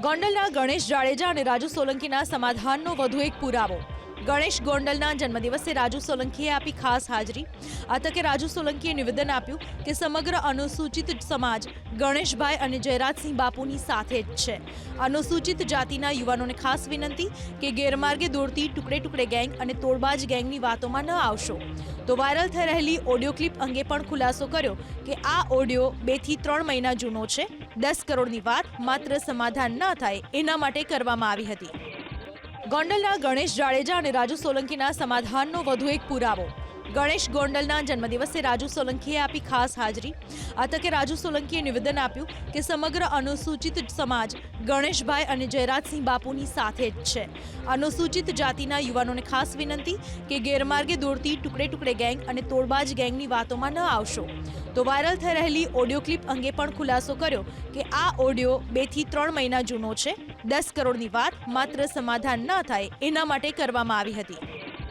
ગોંડલના ગણેશ જાડેજા અને રાજુ સોલંકીના સમાધાનનો વધુ એક પુરાવો। ગણેશ ગોંડલના જન્મદિવસે રાજુ સોલંકીએ આપી ખાસ હાજરી। આ તકે રાજુ સોલંકીએ નિવેદન આપ્યું કે સમગ્ર અનુસૂચિત સમાજ ગણેશભાઈ અને જયરાજસિંહ બાપુની સાથે જ છે। અનુસૂચિત જાતિના યુવાનોને ખાસ વિનંતી કે ગેરમાર્ગે દોડતી ટુકડે ટુકડે ગેંગ અને તોડબાજ ગેંગની વાતોમાં ન આવશો। તો વાયરલ થઈ રહેલી ઓડિયો ક્લિપ અંગે પણ ખુલાસો કર્યો કે આ ઓડિયો 2 થી 3 મહિના જૂનો છે। 10 કરોડની વાત માત્ર સમાધાન ન થાય એના માટે કરવામાં આવી હતી। ગોંડલના ગણેશ જાડેજા અને રાજુ સોલંકીના સમાધાનનો વધુ એક પુરાવો। ગણેશ ગોંડલના જન્મદિવસે રાજુ સોલંકીએ આપી ખાસ હાજરી। આ તકે રાજુ સોલંકીએ નિવેદન આપ્યું કે સમગ્ર અનુસૂચિત સમાજ ગણેશભાઈ અને જયરાજસિંહ બાપુની સાથે જ છે। અનુસૂચિત જાતિના યુવાનોને ખાસ વિનંતી કે ગેરમાર્ગે દોડતી ટુકડે ટુકડે ગેંગ અને તોડબાજ ગેંગની વાતોમાં ન આવશો। તો વાયરલ થઈ રહેલી ઓડિયો ક્લિપ અંગે પણ ખુલાસો કર્યો કે આ ઓડિયો 2 થી 3 મહિના જૂનો છે। 10 કરોડની વાત માત્ર સમાધાન ન થાય એના માટે કરવામાં આવી હતી।